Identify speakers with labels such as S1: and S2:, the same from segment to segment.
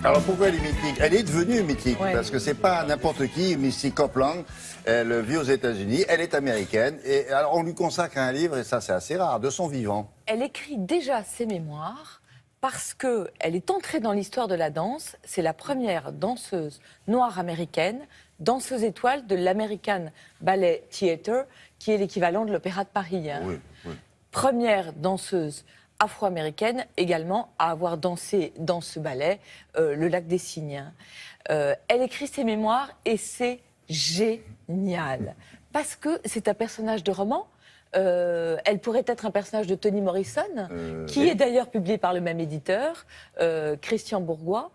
S1: Alors pourquoi elle est mythique? Elle est devenue mythique parce que c'est pas n'importe qui. Misty Copeland, elle vit aux États-Unis, elle est américaine et alors on lui consacre un livre et ça c'est assez rare de son vivant.
S2: Elle écrit déjà ses mémoires parce qu'elle est entrée dans l'histoire de la danse. C'est la première danseuse noire américaine, danseuse étoile de l'American Ballet Theatre, qui est l'équivalent de l'Opéra de Paris. Hein.
S1: Oui, oui.
S2: Première danseuse afro-américaine également à avoir dansé dans ce ballet, Le Lac des Cygnes. Elle écrit ses mémoires et c'est génial. Parce que c'est un personnage de roman. Elle pourrait être un personnage de Toni Morrison, qui est d'ailleurs publié par le même éditeur, Christian Bourgois.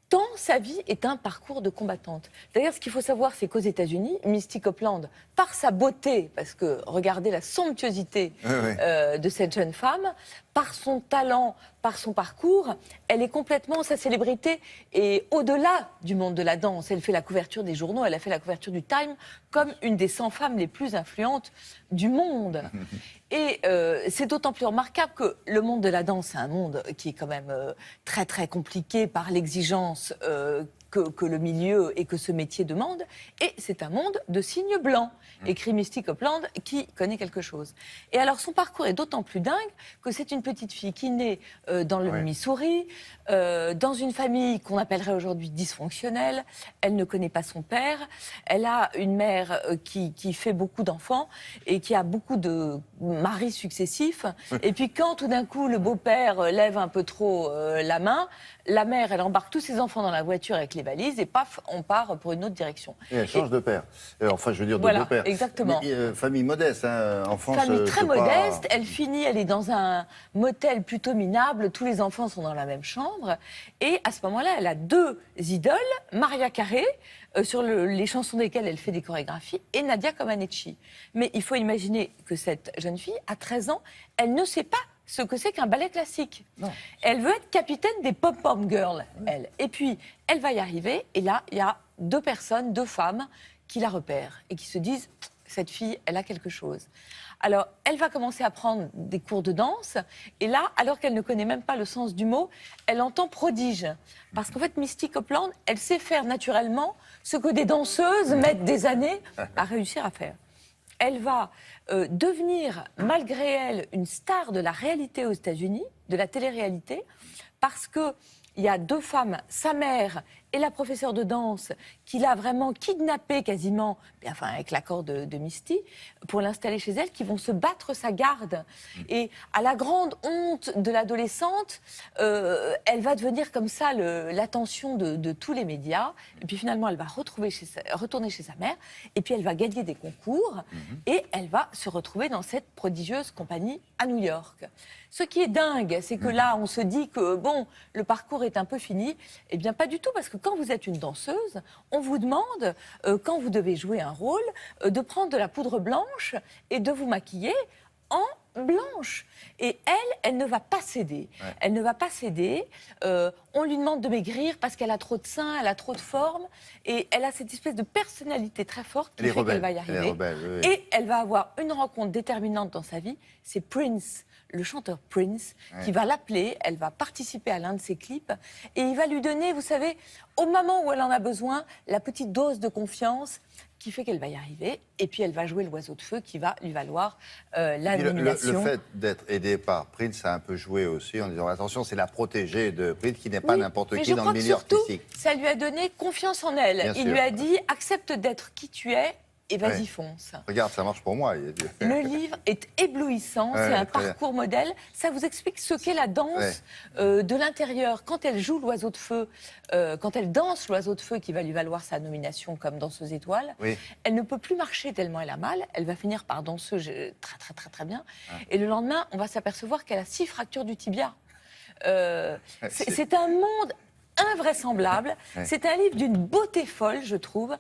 S2: Tant sa vie est un parcours de combattante. D'ailleurs, ce qu'il faut savoir, c'est qu'aux États-Unis, Misty Copeland, par sa beauté, parce que regardez la somptuosité de cette jeune femme, par son talent, par son parcours, elle est complètement sa célébrité. Et au-delà du monde de la danse, elle fait la couverture des journaux, elle a fait la couverture du Time comme une des 100 femmes les plus influentes du monde. Et c'est d'autant plus remarquable que le monde de la danse, c'est un monde qui est quand même très très compliqué par l'exigence que le milieu et que ce métier demande. Et c'est un monde de signes blancs, écrit Misty Copeland, qui connaît quelque chose. Et alors son parcours est d'autant plus dingue que c'est une petite fille qui naît dans le Missouri, dans une famille qu'on appellerait aujourd'hui dysfonctionnelle. Elle ne connaît pas son père. Elle a une mère qui fait beaucoup d'enfants et qui a beaucoup de maris successifs. Et puis quand tout d'un coup le beau-père lève un peu trop la main, la mère, elle embarque tous ses enfants dans la voiture avec les valises et paf, on part pour une autre direction.
S1: Et elle change de père. Enfin, je veux dire de beau-père.
S2: Exactement.
S1: Mais, famille modeste, hein, enfance.
S2: Famille très modeste. Elle finit, elle est dans un motel plutôt minable. Tous les enfants sont dans la même chambre. Et à ce moment-là, elle a deux idoles, Maria Carey, sur les chansons desquelles elle fait des chorégraphies, et Nadia Comaneci. Mais il faut imaginer que cette jeune fille, à 13 ans, elle ne sait pas ce que c'est qu'un ballet classique. Non. Elle veut être capitaine des pom-pom girls, elle. Et puis, elle va y arriver, et là, il y a deux personnes, deux femmes, qui la repèrent et qui se disent « cette fille, elle a quelque chose ». Alors, elle va commencer à prendre des cours de danse, et là, alors qu'elle ne connaît même pas le sens du mot, elle entend prodige. Parce qu'en fait, Misty Copeland, elle sait faire naturellement ce que des danseuses mettent des années à réussir à faire. Elle va devenir, malgré elle, une star de la réalité aux États-Unis, de la télé-réalité, parce qu'il y a deux femmes, sa mère et la professeure de danse, qui l'a vraiment kidnappée quasiment, enfin avec l'accord de Misty, pour l'installer chez elle, qui vont se battre sa garde. Et à la grande honte de l'adolescente, elle va devenir comme ça l'attention de tous les médias. Et puis finalement, elle va retourner chez sa mère, et puis elle va gagner des concours, et elle va se retrouver dans cette prodigieuse compagnie à New York. Ce qui est dingue, c'est que là, on se dit que, bon, le parcours est un peu fini. Eh bien, pas du tout, parce que quand vous êtes une danseuse, on vous demande, quand vous devez jouer un rôle, de prendre de la poudre blanche et de vous maquiller en blanche. Et elle ne va pas céder. Ouais. Elle ne va pas céder. On lui demande de maigrir parce qu'elle a trop de seins, elle a trop de forme. Et elle a cette espèce de personnalité très forte qui fait qu'elle va y arriver. Elle est rebelle, oui. Et elle va avoir une rencontre déterminante dans sa vie. C'est Prince, le chanteur Prince, qui va l'appeler. Elle va participer à l'un de ses clips. Et il va lui donner, vous savez, au moment où elle en a besoin, la petite dose de confiance qui fait qu'elle va y arriver. Et puis elle va jouer l'oiseau de feu qui va lui valoir la nomination.
S1: Le fait d'être aidée par Prince a un peu joué aussi en disant attention, c'est la protégée de Prince qui n'est pas n'importe qui dans le milieu artistique.
S2: Ça lui a donné confiance en elle. Il lui a dit accepte d'être qui tu es et vas-y fonce.
S1: Regarde, ça marche pour moi.
S2: Le livre est éblouissant, c'est un parcours modèle. Ça vous explique ce qu'est la danse de l'intérieur. Quand elle joue l'oiseau de feu, quand elle danse l'oiseau de feu qui va lui valoir sa nomination comme danseuse étoile, elle ne peut plus marcher tellement elle a mal. Elle va finir par danseuse très bien. Et le lendemain, on va s'apercevoir qu'elle a 6 fractures du tibia. C'est un monde invraisemblable. C'est un livre d'une beauté folle, je trouve,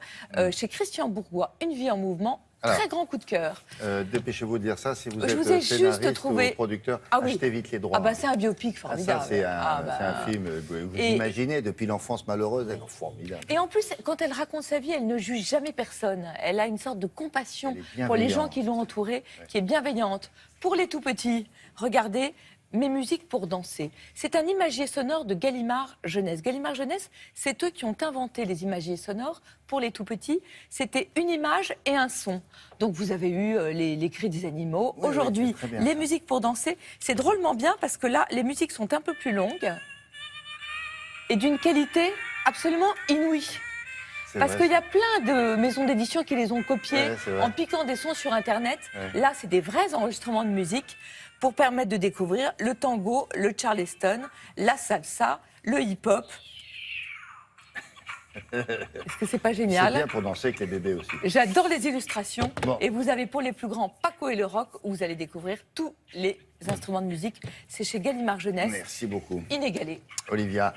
S2: chez Christian Bourgois, Une vie en mouvement. Alors, très grand coup de cœur.
S1: Dépêchez-vous de dire ça si vous
S2: êtes
S1: scénariste ou producteur. Achetez vite les droits.
S2: C'est un biopic formidable.
S1: C'est un film, vous imaginez, depuis l'enfance malheureuse, elle est formidable.
S2: Et en plus, quand elle raconte sa vie, elle ne juge jamais personne. Elle a une sorte de compassion pour les gens qui l'ont entourée, qui est bienveillante. Pour les tout-petits, regardez Mes musiques pour danser. C'est un imagier sonore de Gallimard Jeunesse. Gallimard Jeunesse, c'est eux qui ont inventé les imagiers sonores pour les tout petits. C'était une image et un son. Donc vous avez eu les cris des animaux.
S1: Oui,
S2: Aujourd'hui,
S1: oui, c'est très bien,
S2: les
S1: ça.
S2: musiques pour danser, c'est drôlement bien parce que là, les musiques sont un peu plus longues et d'une qualité absolument inouïe.
S1: C'est
S2: Parce
S1: vrai,
S2: qu'il y a plein de maisons d'édition qui les ont copiés
S1: Ouais, c'est vrai.
S2: en piquant des sons sur Internet.
S1: Ouais.
S2: Là, c'est des vrais enregistrements de musique pour permettre de découvrir le tango, le charleston, la salsa, le hip-hop. Est-ce que c'est pas
S1: C'est
S2: génial?
S1: bien pour danser avec les bébés aussi.
S2: J'adore les illustrations.
S1: Bon.
S2: Et vous avez pour les plus grands Paco et le rock, où vous allez découvrir tous les instruments de musique. C'est chez Gallimard Jeunesse.
S1: Merci beaucoup,
S2: Inégalé.
S1: Olivia.